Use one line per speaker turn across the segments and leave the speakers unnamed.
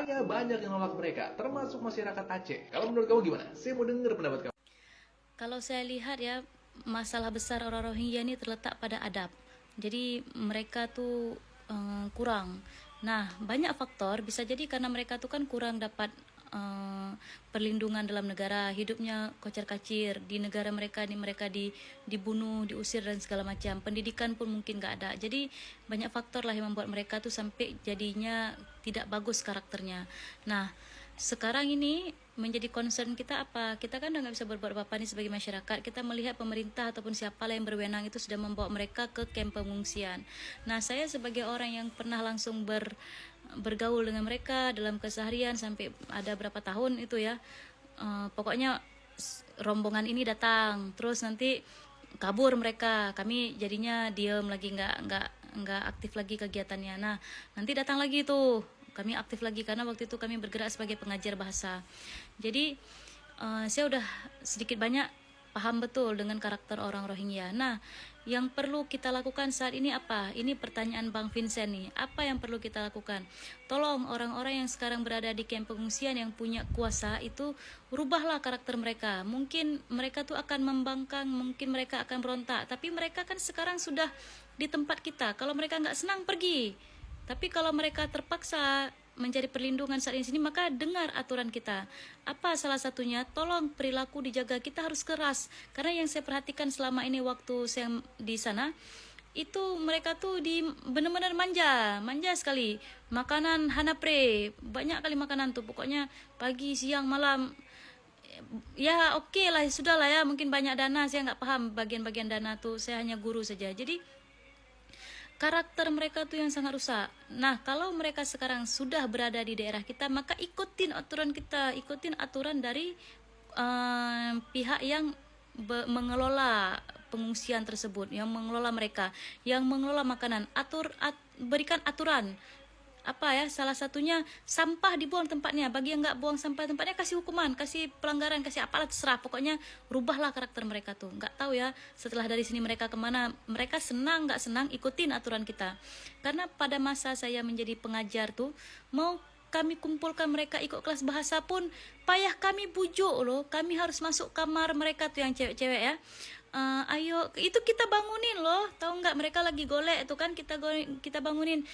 Makanya banyak yang nolak mereka, termasuk masyarakat Aceh. Kalau menurut kamu gimana? Saya mau dengar pendapat kamu.
Kalau saya lihat ya, masalah besar orang Rohingya ini terletak pada adab. Jadi mereka tuh kurang. Nah, banyak faktor, bisa jadi karena mereka tuh kan kurang dapat perlindungan dalam negara, hidupnya kocar-kacir di negara mereka, dibunuh, diusir dan segala macam. Pendidikan pun mungkin nggak ada. Jadi banyak faktor lah yang membuat mereka tuh sampai jadinya tidak bagus karakternya. Nah, sekarang ini menjadi concern kita apa? Kita kan udah nggak bisa berbuat apa-apa nih sebagai masyarakat. Kita melihat pemerintah ataupun siapa yang berwenang itu sudah membawa mereka ke kamp pengungsian. Nah, saya sebagai orang yang pernah langsung bergaul dengan mereka dalam keseharian sampai ada berapa tahun itu ya. Pokoknya rombongan ini datang, terus nanti kabur mereka. Kami jadinya diem lagi, nggak aktif lagi kegiatannya. Nah, nanti datang lagi tuh, kami aktif lagi karena waktu itu kami bergerak sebagai pengajar bahasa. Jadi saya udah sedikit banyak paham betul dengan karakter orang Rohingya. Nah, yang perlu kita lakukan saat ini apa? Ini pertanyaan Bang Vincent nih. Apa yang perlu kita lakukan? Tolong orang-orang yang sekarang berada di kamp pengungsian yang punya kuasa itu rubahlah karakter mereka. Mungkin mereka tuh akan membangkang, mungkin mereka akan berontak. Tapi mereka kan sekarang sudah di tempat kita. Kalau mereka nggak senang pergi. Tapi kalau mereka terpaksa mencari perlindungan saat ini sini, maka dengar aturan kita. Apa salah satunya? Tolong perilaku dijaga. Kita harus keras. Karena yang saya perhatikan selama ini waktu saya di sana, itu mereka tuh benar-benar manja sekali. Makanan hanapre, banyak kali makanan tuh. Pokoknya pagi, siang, malam. Ya oke lah, sudah lah ya. Mungkin banyak dana, saya nggak paham bagian-bagian dana tuh. Saya hanya guru saja. Jadi karakter mereka tuh yang sangat rusak. Nah, kalau mereka sekarang sudah berada di daerah kita, maka ikutin aturan kita, ikutin aturan dari pihak yang mengelola pengungsian tersebut, yang mengelola mereka, yang mengelola makanan. Berikan aturan. Apa ya, salah satunya sampah dibuang tempatnya. Bagi yang nggak buang sampah tempatnya, kasih hukuman, kasih pelanggaran, kasih apalah, terserah. Pokoknya rubahlah karakter mereka tuh. Nggak tahu ya setelah dari sini mereka kemana. Mereka senang nggak senang ikutin aturan kita. Karena pada masa saya menjadi pengajar tuh, mau kami kumpulkan mereka ikut kelas bahasa pun payah kami bujuk loh. Kami harus masuk kamar mereka tuh yang cewek-cewek ya. Ayo, itu kita bangunin loh. Tahu nggak, mereka lagi golek itu kan, kita bangunin.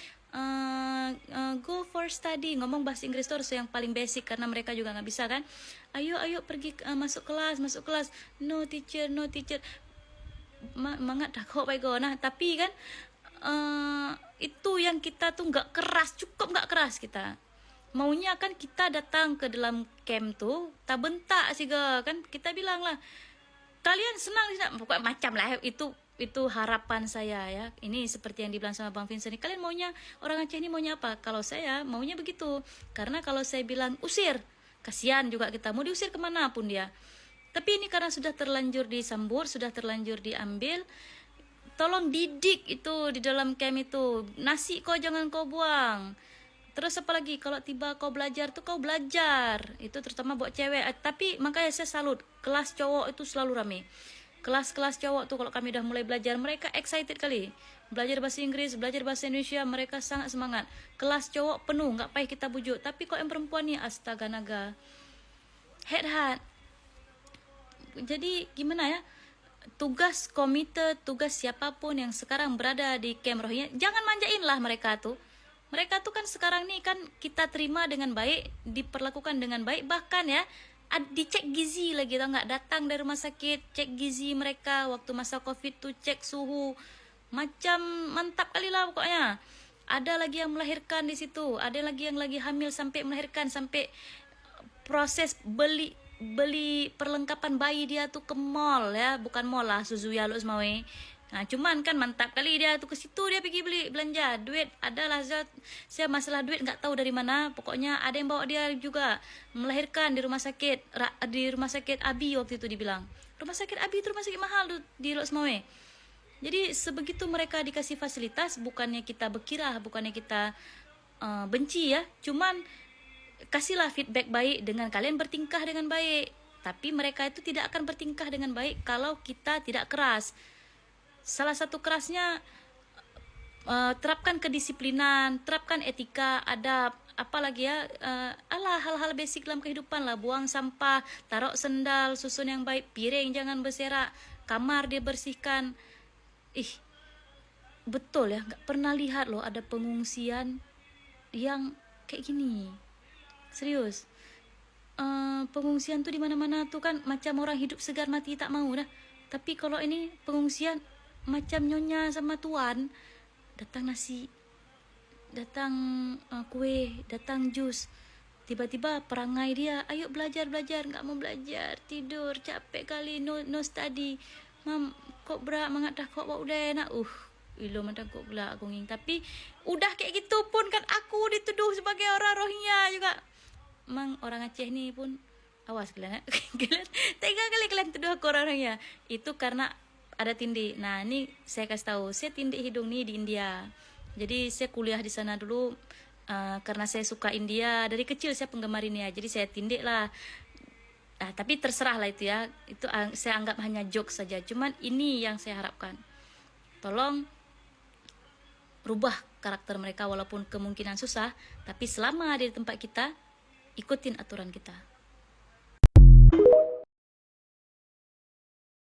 Go for study, ngomong bahasa Inggris tuh harus yang paling basic karena mereka juga nggak bisa kan. Ayo pergi, masuk kelas. No teacher. Mangat dah kok baik. Nah, tapi kan itu yang kita tuh nggak keras, cukup nggak keras kita. Maunya kan kita datang ke dalam camp tuh, tak bentak sih kan, kita bilang lah, kalian senang tidak, pokoknya macam lah itu harapan saya ya. Ini seperti yang dibilang sama Bang Vincent, kalian maunya, orang Aceh ini maunya apa? Kalau saya maunya begitu, karena kalau saya bilang usir, kasihan juga kita, mau diusir kemana pun dia. Tapi ini karena sudah terlanjur disambut, sudah terlanjur diambil, tolong didik itu di dalam camp itu. Nasi kau jangan kau buang. Terus apalagi kalau tiba kau belajar tuh, kau belajar. Itu terutama buat cewek. Tapi makanya saya salut, kelas cowok itu selalu rame. Kelas-kelas cowok tuh kalau kami udah mulai belajar, mereka excited kali. Belajar bahasa Inggris, belajar bahasa Indonesia, mereka sangat semangat. Kelas cowok penuh, nggak payah kita bujuk. Tapi kok yang perempuan nih, astaga naga, head. Jadi gimana ya? Tugas komite, tugas siapapun yang sekarang berada di camp Rohingya, jangan manjain lah mereka tuh. Mereka tuh kan sekarang nih kan kita terima dengan baik, diperlakukan dengan baik, bahkan ya dicek gizi lagi, tau nggak? Datang dari rumah sakit, cek gizi mereka waktu masa COVID tuh, cek suhu, macam mantap kali lah pokoknya. Ada lagi yang melahirkan di situ, ada lagi yang lagi hamil sampai melahirkan, sampai proses beli perlengkapan bayi dia tuh ke mall ya, bukan mall lah, Suzuya lo semawe. Nah, cuman kan mantap kali dia tuh, ke situ dia pergi beli belanja, duit adalah saya masalah duit nggak tahu dari mana, pokoknya ada yang bawa dia juga melahirkan di rumah sakit, Abi waktu itu dibilang. Rumah sakit Abi itu rumah sakit mahal tuh di Lok Semawe. Jadi sebegitu mereka dikasih fasilitas, bukannya kita berkirah, bukannya kita benci ya, cuman kasihlah feedback baik dengan kalian bertingkah dengan baik. Tapi mereka itu tidak akan bertingkah dengan baik kalau kita tidak keras. Salah satu kerasnya terapkan kedisiplinan, terapkan etika, adab. apalagi ya, alah hal-hal basic dalam kehidupan lah, buang sampah, taruh sendal, susun yang baik, piring jangan berserak, kamar dia bersihkan. Ih, betul ya, nggak pernah lihat loh ada pengungsian yang kayak gini. Serius. Pengungsian tuh di mana-mana tuh kan macam orang hidup segar mati tak mau dah. Tapi kalau ini pengungsian macam nyonya sama tuan, datang nasi, datang kue, datang jus. Tiba-tiba perangai dia, ayo belajar, nggak mau belajar, tidur, capek kali, no study. Mam, kok berat mangat dah kok udah enak. Ilo macam kok gelak gonging. Tapi udah kayak gitu pun kan aku dituduh sebagai orang Rohingya juga. Emang orang Aceh ni pun awas kalian. Kalian tega kali kalian tuduh aku orang Rohingya. Itu karena ada tindih. Nah, ini saya kasih tahu, saya tindih hidung nih di India. Jadi saya kuliah di sana dulu karena saya suka India. Dari kecil saya penggemar India. Jadi saya tindik lah. Tapi terserah lah itu ya. Itu saya anggap hanya joke saja. Cuman ini yang saya harapkan. Tolong rubah karakter mereka walaupun kemungkinan susah. Tapi selama ada di tempat kita, ikutin aturan kita.